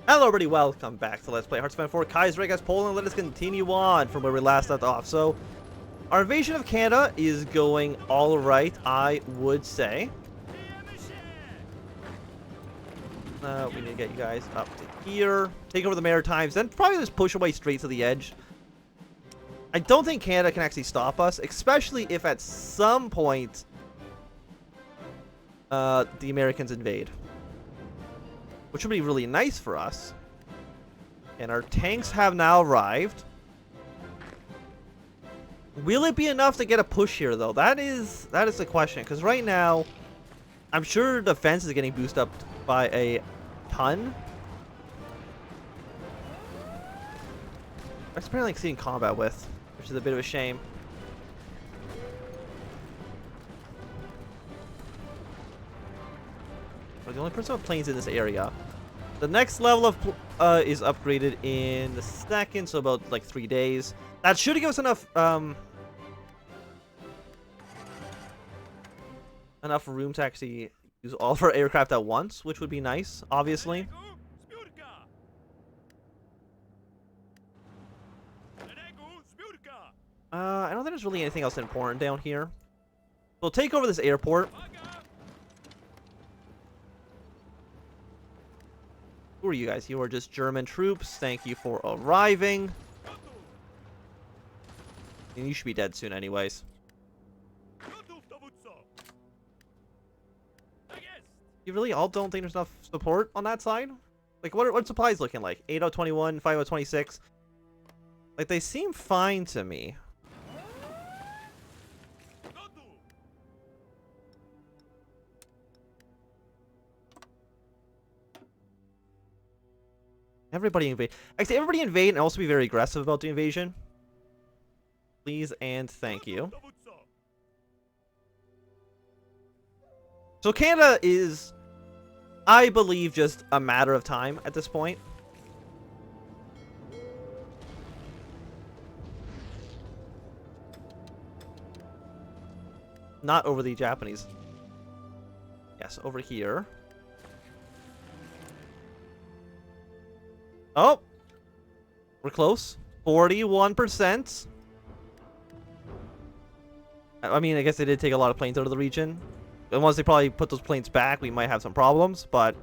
Hello everybody, welcome back to Let's Play Hearthstone 4 Kaiserreich as Poland. Let us continue on from where we last left off. So, our invasion of Canada is going alright, I would say. We need to get you guys up to here. Take over the Maritimes, then probably just push away straight to the edge. I don't think Canada can actually stop us, especially if at some point the Americans invade. Which would be really nice for us. And our tanks have now arrived. Will it be enough to get a push here, though? That is the question. Because right now, I'm sure defense is getting boosted up by a ton. That's apparently exceeding combat with, which is a bit of a shame. We're the only person with planes in this area. The next level of is upgraded in the second, so about like 3 days. That should give us enough enough room to actually use all of our aircraft at once, which would be nice, obviously. I don't think there's really anything else important down here. We'll take over this airport. Who are you guys? You are just German troops. Thank you for arriving. And you should be dead soon anyways. You really all don't think there's enough support on that side? Like, what supplies looking like? 8 out of 21, 5 out of 26. Like, they seem fine to me. Everybody invade. Actually, everybody invade and also be very aggressive about the invasion. Please and thank you. So Canada is, I believe, just a matter of time at this point. Not over the Japanese. Yes, over here. Oh, we're close. 41%. I mean, I guess they did take a lot of planes out of the region. And once they probably put those planes back, we might have some problems. But,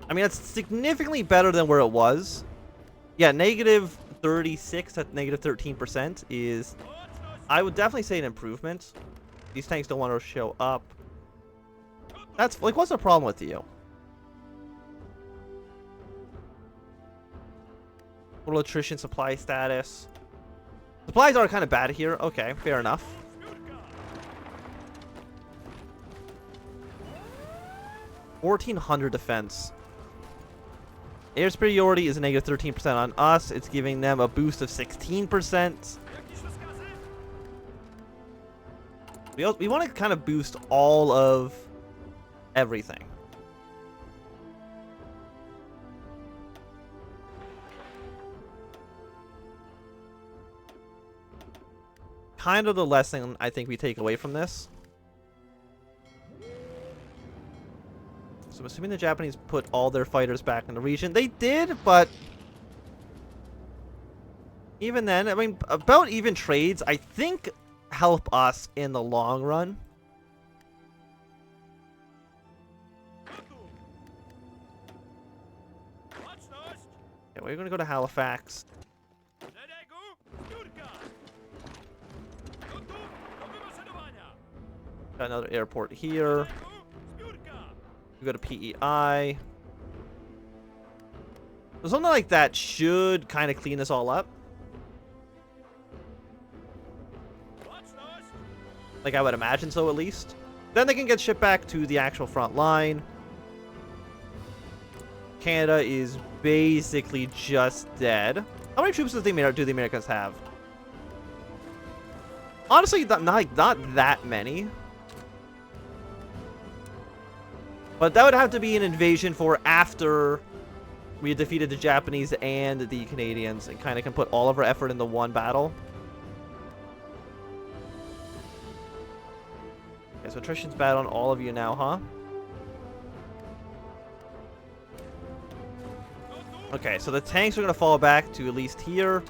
I mean, that's significantly better than where it was. Yeah, negative 36 at negative 13% is, I would definitely say, an improvement. These tanks don't want to show up. That's, like, what's the problem with you? Total attrition, supply status. Supplies are kind of bad here. Okay, fair enough. $1,400 defense. Air superiority is a negative 13% on us. It's giving them a boost of 16%. We want to kind of boost all of everything. Kind of the lesson I think we take away from this. So I'm assuming the Japanese put all their fighters back in the region. They did, but even then, I mean, about even trades, I think, help us in the long run. Okay, we're going to go to Halifax. Got another airport here. We go to PEI. So something like that should kind of clean this all up. Like, I would imagine so, at least. Then they can get shipped back to the actual front line. Canada is basically just dead. How many troops do the Americans have? Honestly, not that many. But that would have to be an invasion for after we had defeated the Japanese and the Canadians and kind of can put all of our effort into one battle. Okay, so attrition's bad on all of you now, huh? Okay, so the tanks are going to fall back to at least here.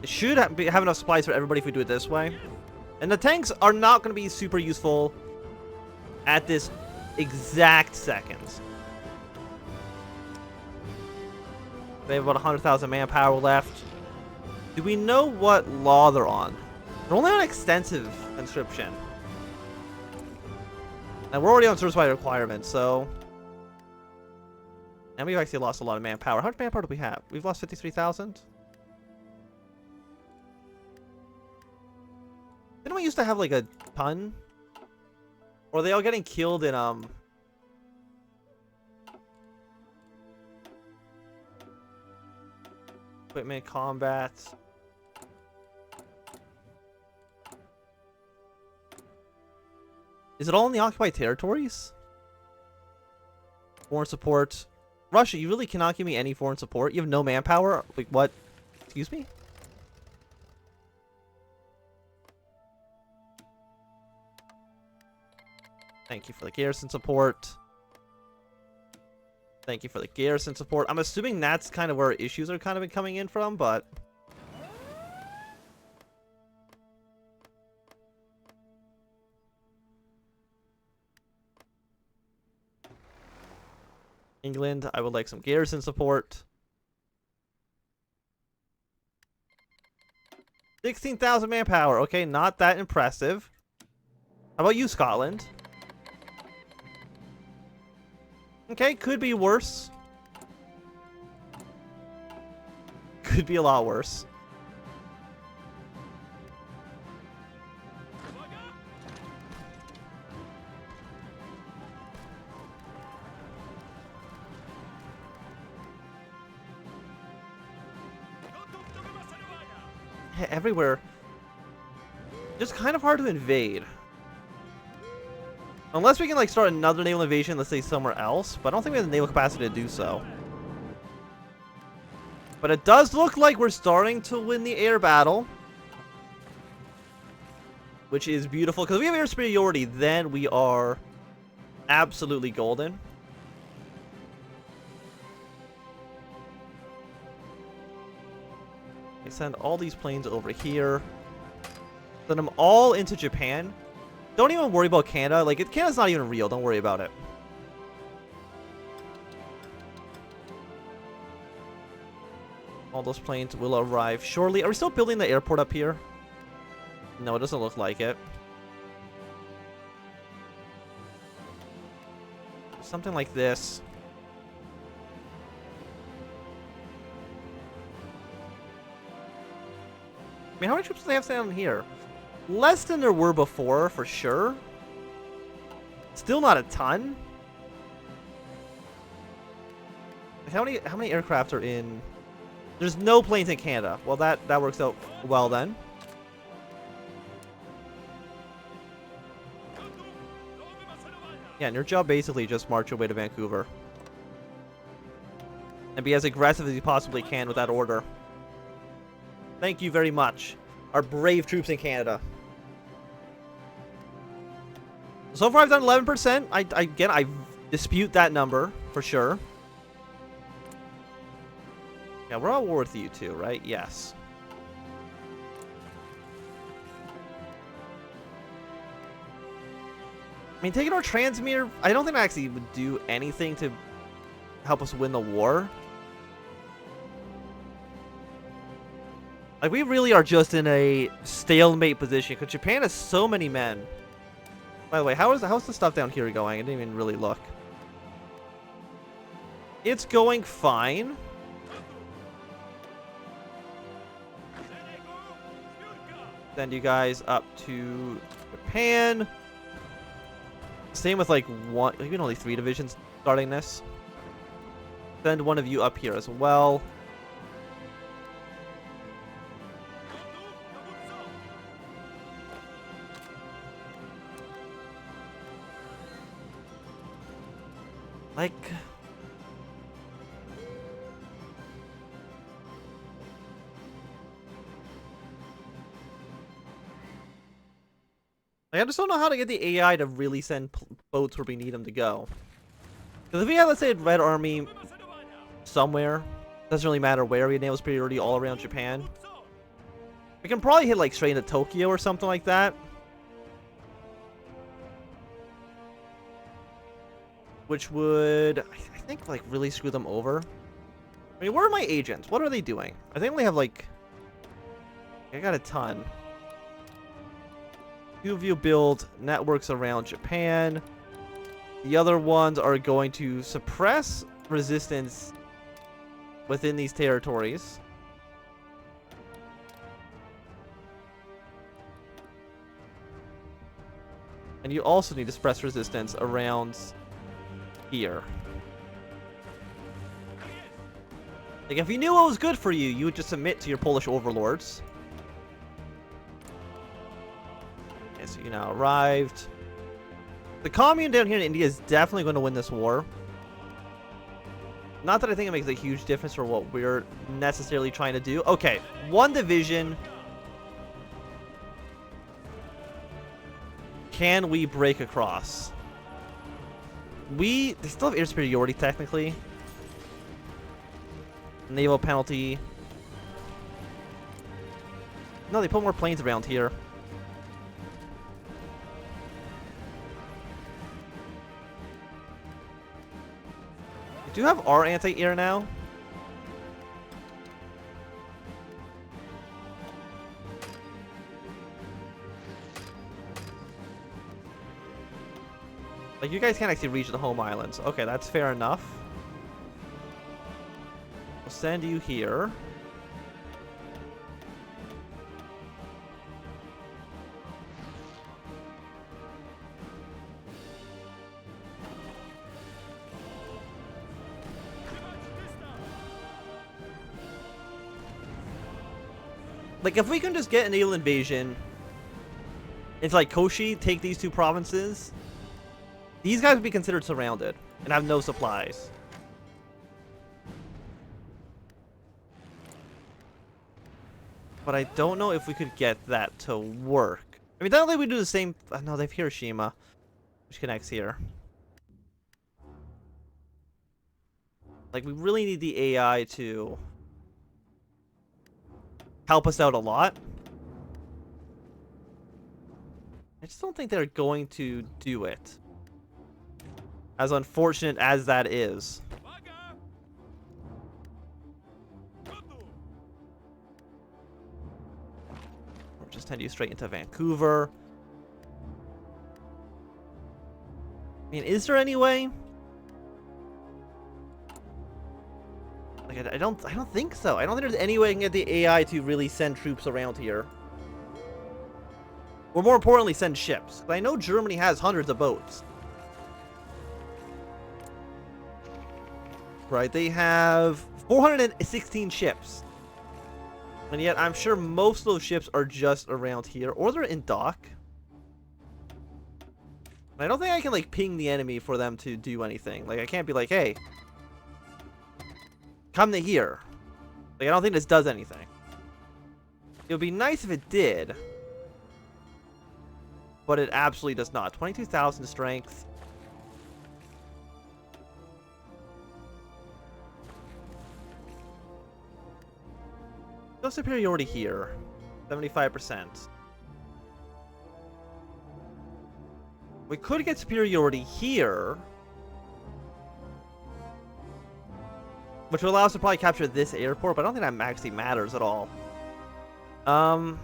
It should have enough supplies for everybody if we do it this way. And the tanks are not going to be super useful at this exact second. They have about 100,000 manpower left. Do we know what law they're on? They're only on extensive conscription. And we're already on service by requirement, so... And we've actually lost a lot of manpower. How much manpower do we have? We've lost 53,000? Didn't we used to have like a ton? Or are they all getting killed in equipment, combat? Is it all in the occupied territories? Foreign support. Russia, you really cannot give me any foreign support? You have no manpower? Wait, what? Excuse me? Thank you for the garrison support. Thank you for the garrison support. I'm assuming that's kind of where issues are kind of coming in from, but... England, I would like some garrison support. 16,000 manpower. Okay, not that impressive. How about you, Scotland? Okay, could be worse. Could be a lot worse. Yeah, everywhere. Just kind of hard to invade. Unless we can like start another naval invasion, let's say somewhere else, but I don't think we have the naval capacity to do so. But it does look like we're starting to win the air battle, which is beautiful. Because if we have air superiority, then we are absolutely golden. I send all these planes over here. Send them all into Japan. Don't even worry about Canada. Like, Canada's not even real. Don't worry about it. All those planes will arrive shortly. Are we still building the airport up here? No, it doesn't look like it. Something like this. I mean, how many troops do they have down here? Less than there were before, for sure. Still not a ton. How many aircraft are in? There's no planes in Canada. Well, that works out well then. Yeah, and your job basically just march your way to Vancouver. And be as aggressive as you possibly can with that order. Thank you very much. Our brave troops in Canada. So far I've done 11%. Again, I dispute that number, for sure. Yeah, we're at war with you too, right? Yes. I mean, taking our Transmere, I don't think that actually would do anything to help us win the war. Like, we really are just in a stalemate position, because Japan has so many men. By the way, how's the stuff down here going? I didn't even really look. It's going fine. Send you guys up to Japan. Same with like even only 3 divisions starting this. Send one of you up here as well. Like, I just don't know how to get the AI to really send boats where we need them to go. Because if we have, let's say, a Red Army somewhere, Doesn't really matter where we naval superiority all around Japan. We can probably hit like straight into Tokyo or something like that. Which would, I think, like really screw them over. I mean, where are my agents? What are they doing? I think they have like, I got a ton. Two of you build networks around Japan. The other ones are going to suppress resistance within these territories. And you also need to suppress resistance around here. Like, if you knew what was good for you, you would just submit to your Polish overlords. Okay, so you now arrived. The commune down here in India is definitely going to win this war. Not that I think it makes a huge difference for what we're necessarily trying to do. Okay, one division. Can we break across? They still have air superiority technically. Naval penalty. No, they put more planes around here. We do have our anti-air now. Like, you guys can't actually reach the home islands. Okay, that's fair enough. We'll send you here. Like, if we can just get a naval invasion into, like, Koshi, take these two provinces, these guys would be considered surrounded and have no supplies. But I don't know if we could get that to work. I mean, I don't think we do the same. No, they have Hiroshima, which connects here. Like, we really need the AI to help us out a lot. I just don't think they're going to do it. As unfortunate as that is. We'll just send you straight into Vancouver. I mean, is there any way? Like, I don't think so. I don't think there's any way I can get the AI to really send troops around here. Or more importantly, send ships. I know Germany has hundreds of boats. Right, they have 416 ships. And yet, I'm sure most of those ships are just around here. Or they're in dock. And I don't think I can, like, ping the enemy for them to do anything. Like, I can't be like, hey, come to here. Like, I don't think this does anything. It would be nice if it did. But it absolutely does not. 22,000 strength. No superiority here. 75%. We could get superiority here. Which would allow us to probably capture this airport, but I don't think that actually matters at all. I'm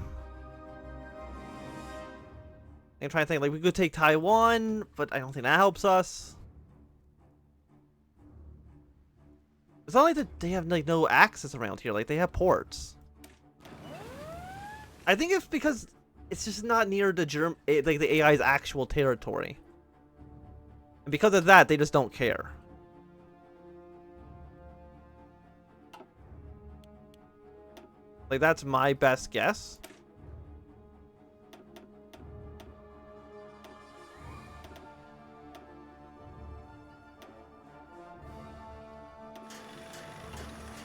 trying to think, like, we could take Taiwan, but I don't think that helps us. It's not like that they have, like, no access around here. Like, they have ports. I think it's because it's just not near the like the AI's actual territory. And because of that, they just don't care. Like, that's my best guess.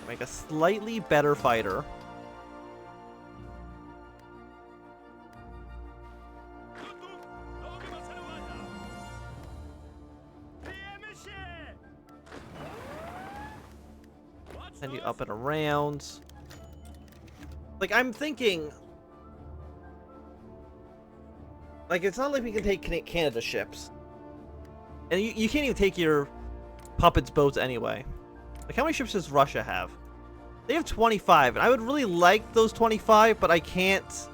Make a slightly better fighter. Send you up and around. Like, I'm thinking... Like, it's not like we can take Canada ships. And you can't even take your puppets' boats anyway. Like, how many ships does Russia have? They have 25, and I would really like those 25, but I can't...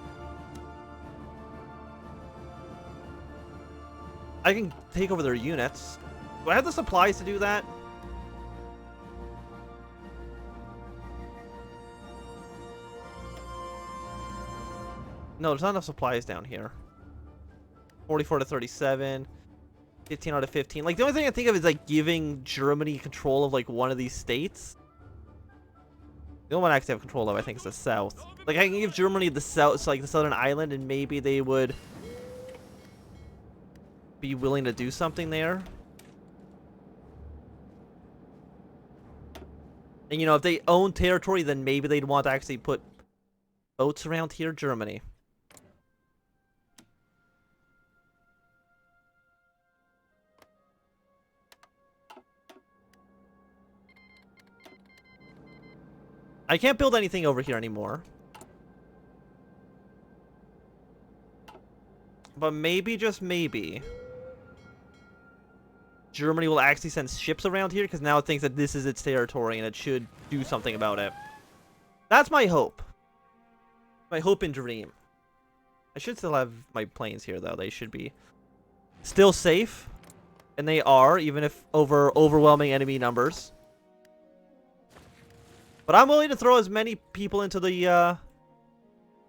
I can take over their units. Do I have the supplies to do that? No, there's not enough supplies down here. 44 to 37. 15 out of 15. Like, the only thing I think of is, like, giving Germany control of, like, one of these states. The only one I actually have control of, I think, is the south. Like, I can give Germany the south, so, like, the southern island, and maybe they would be willing to do something there. And, you know, if they own territory, then maybe they'd want to actually put boats around here, Germany. I can't build anything over here anymore. But maybe, just maybe, Germany will actually send ships around here because now it thinks that this is its territory and it should do something about it. That's my hope. My hope and dream. I should still have my planes here, though. They should be still safe. And they are, even if over overwhelming enemy numbers. But I'm willing to throw as many people into the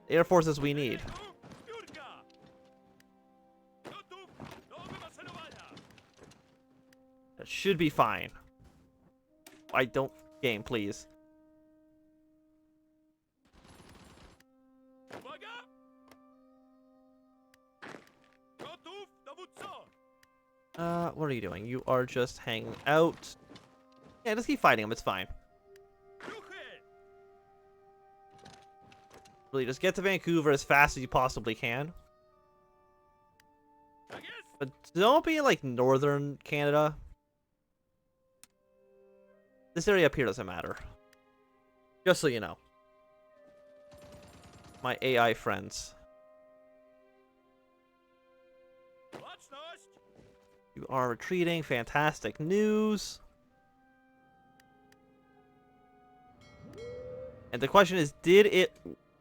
Air Force as we need. That should be fine. I don't... Game, please. What are you doing? You are just hanging out. Yeah, just keep fighting them. It's fine. Really, just get to Vancouver as fast as you possibly can. But don't be in, like, northern Canada. This area up here doesn't matter. Just so you know. My AI friends. You are retreating. Fantastic news. And the question is, did it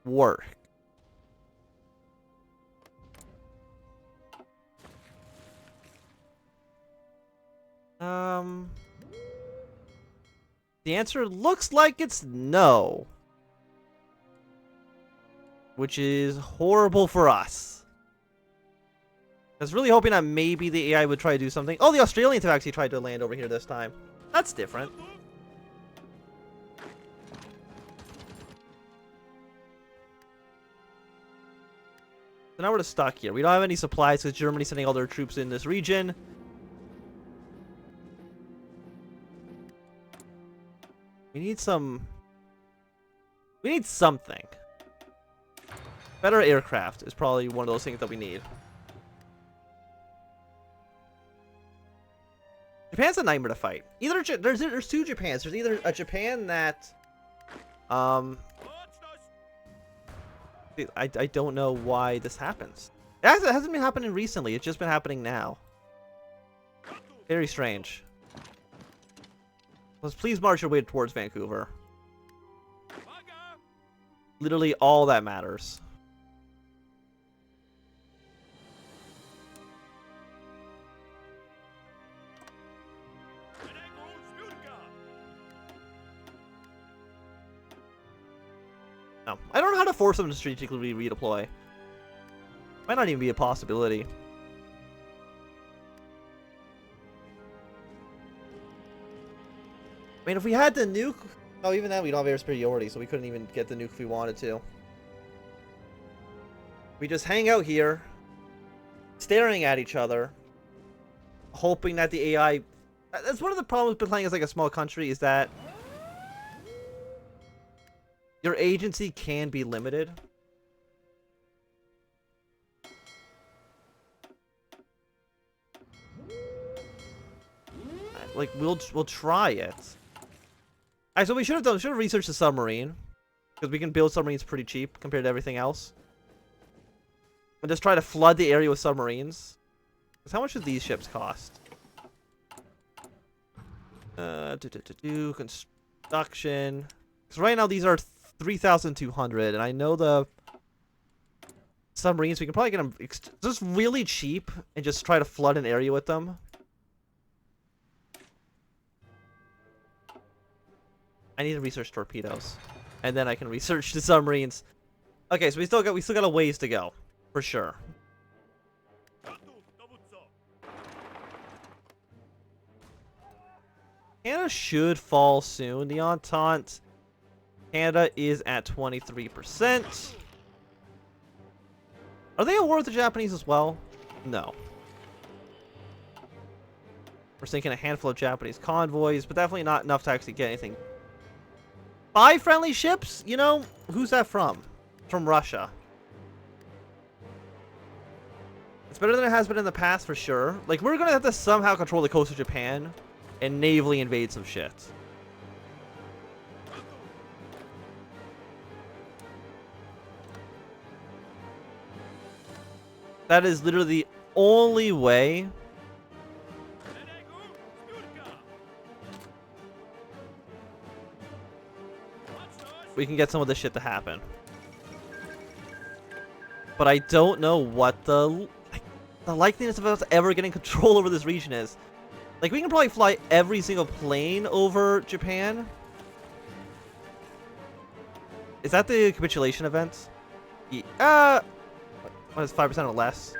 work? The answer looks like it's no. Which is horrible for us. I was really hoping that maybe the AI would try to do something. Oh, the Australians have actually tried to land over here this time. That's different. So now we're just stuck here. We don't have any supplies because Germany's sending all their troops in this region. We need some... We need something. Better aircraft is probably one of those things that we need. Japan's a nightmare to fight. Either there's two Japans. There's either a Japan that... I don't know why this happens. It hasn't been happening recently. It's just been happening now. Very strange. Let's please march your way towards Vancouver. Literally all that matters. No, I don't know how to force them to strategically redeploy. Might not even be a possibility. I mean, if we had the nuke... Oh, even then we don't have air superiority, so we couldn't even get the nuke if we wanted to. We just hang out here, staring at each other, hoping that the AI... That's one of the problems with playing as like a small country, is that your agency can be limited. Like, we'll try it. Alright, so we should have researched the submarine. Because we can build submarines pretty cheap compared to everything else. And just try to flood the area with submarines. Because how much do these ships cost? Construction. Because right now these are 3,200, and I know the submarines, we can probably get them just really cheap and just try to flood an area with them. I need to research torpedoes, and then I can research the submarines. Okay, so we still got a ways to go, for sure. Canada should fall soon. The Entente, Canada is at 23%. Are they at war with the Japanese as well? No. We're sinking a handful of Japanese convoys, but definitely not enough to actually get anything. 5 friendly ships? You know, who's that from? From Russia. It's better than it has been in the past for sure. Like, we're gonna have to somehow control the coast of Japan and navally invade some shit. That is literally the only way we can get some of this shit to happen. But I don't know what the likeliness of us ever getting control over this region is. Like, we can probably fly every single plane over Japan. Is that the capitulation event? Yeah. What is 5% or less?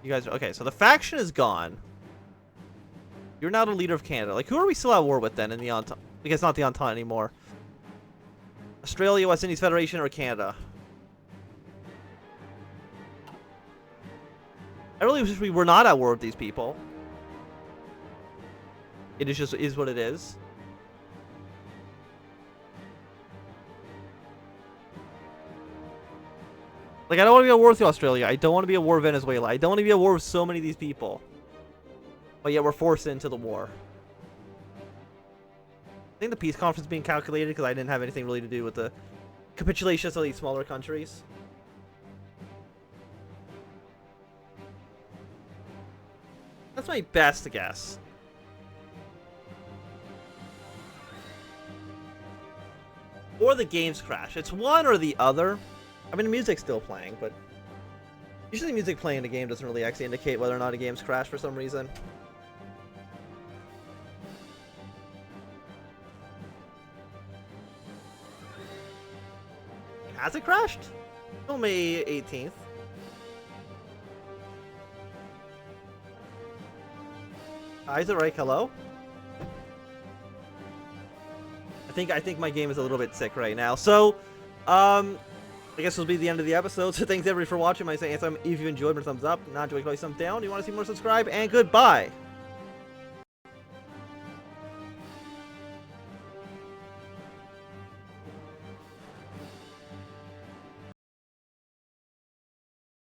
You guys are okay. So the faction is gone. You're now the leader of Canada. Like, who are we still at war with then in the Entente? Because it's not the Entente anymore. Australia, West Indies Federation, or Canada? I really wish we were not at war with these people. It is what it is. Like, I don't want to be at war with Australia. I don't want to be at war with Venezuela. I don't want to be at war with so many of these people. But yet we're forced into the war. I think the peace conference is being calculated because I didn't have anything really to do with the capitulation of these smaller countries. That's my best guess. Or the games crash. It's one or the other. I mean, the music's still playing, but usually music playing in a game doesn't really actually indicate whether or not a game's crashed for some reason. Has it crashed? Till May 18th. Kaiserreich, hello? I think my game is a little bit sick right now. So, I guess this will be the end of the episode. So thanks everybody for watching. If you enjoyed, thumbs up. Not enjoyed, thumbs down. You want to see more, subscribe, and goodbye.